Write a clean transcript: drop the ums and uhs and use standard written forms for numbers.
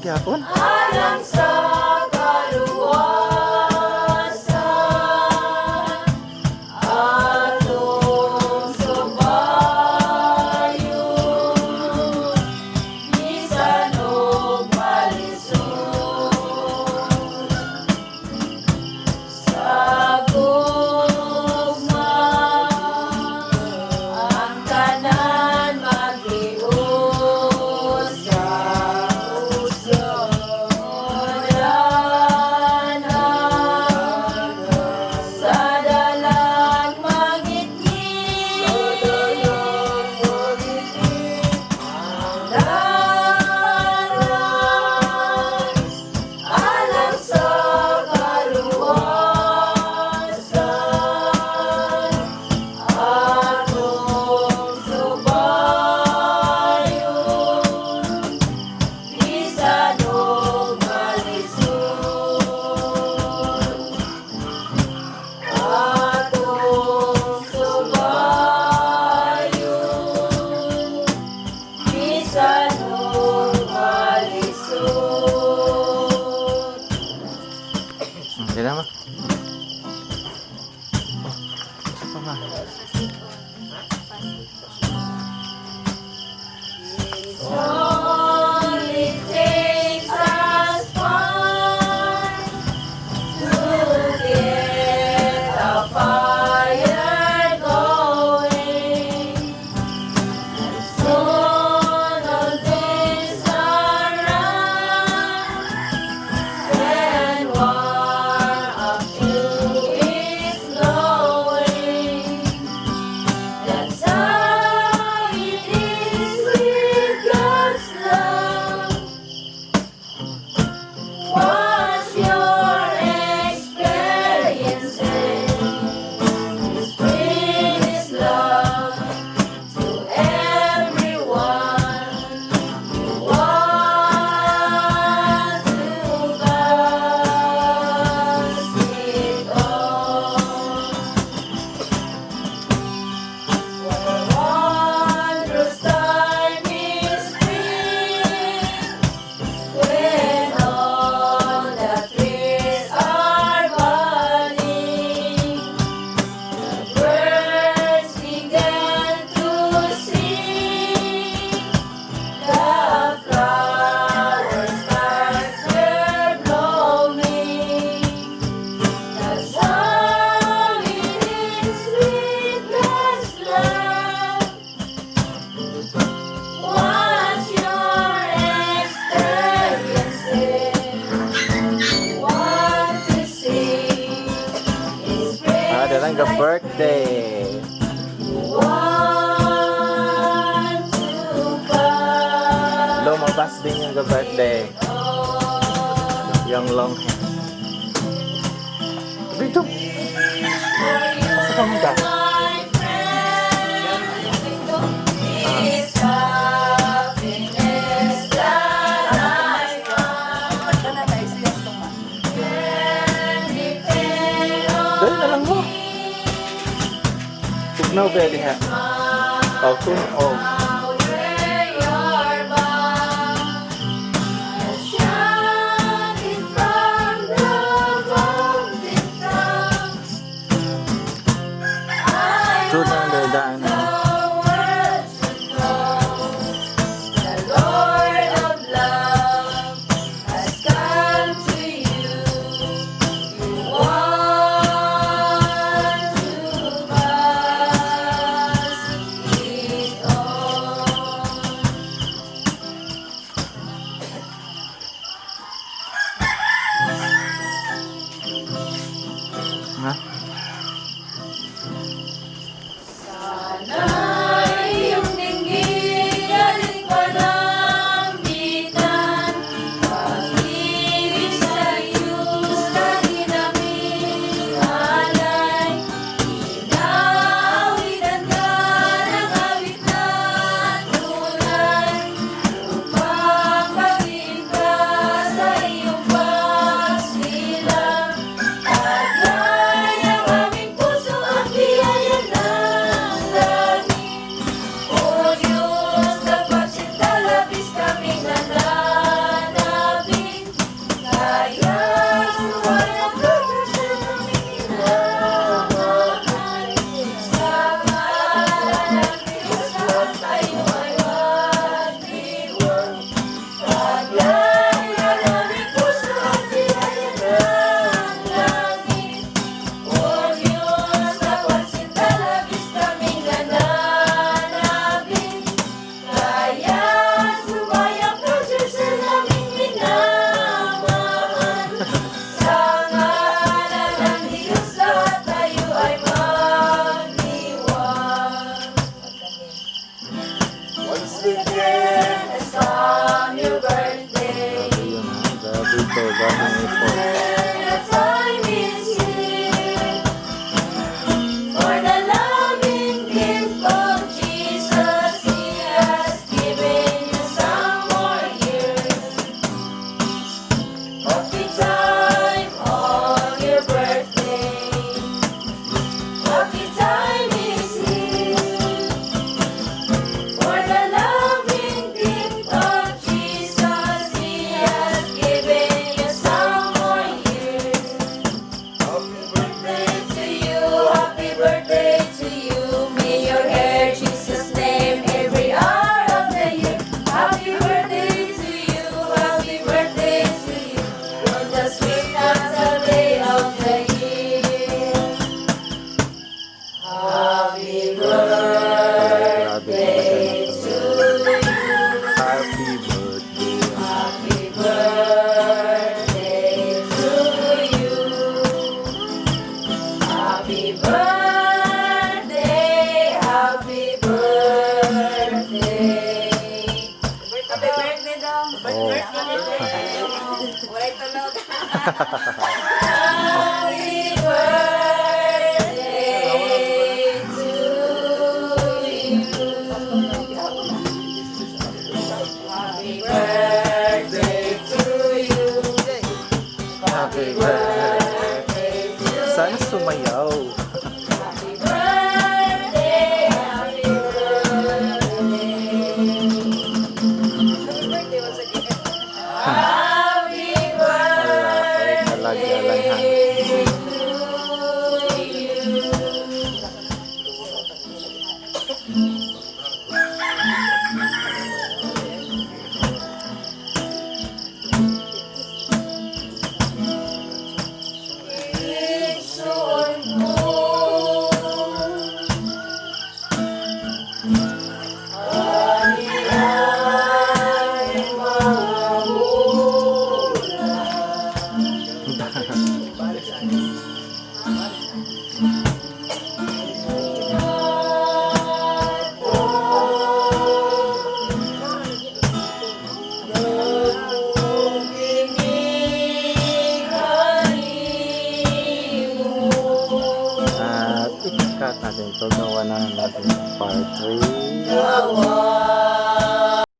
gyapon. Alang sa kaluwasan, atong subayon, bisan og malisod. Sa gugma, ang tanan mag-ius sa Hindi naman. Oh, isa pa nga. Only takes us one to get a fire going. Soon all days are run and warm up to its glowing. That's how it is with God's love. What's your experiences? Spread His love to everyone. You want to pass it on. What a wondrous time is spring, when all the trees are budding. The birds began to sing, the flowers start their blooming. That's how it is with God's love. What's your experiences? Want to see His Ah, praise dalang ka birthday. want to pass Lumabas din yung birthday. on. Yung long hair. Dito. Asa ka mo ka? My friend, is happiness that I found. Can depend Dali na lang mo. Tugnaw ba diha? Oh, tunog. on where you're bound. Shouting from the mountain tops. Sunod ang dadaan. The world should know the Lord of love has come to you. You want to pass it on. Ha? Sa Walay tulog. Happy birthday to you. Happy birthday to you. Happy birthday. Sana sumayaw. Happy birthday. Happy birthday once again. Happy Ay, talaga lang ha. birthday to you. It's so cold. Ani-ani mga At ikat natin ito. Gawa na natin part 3. Gawa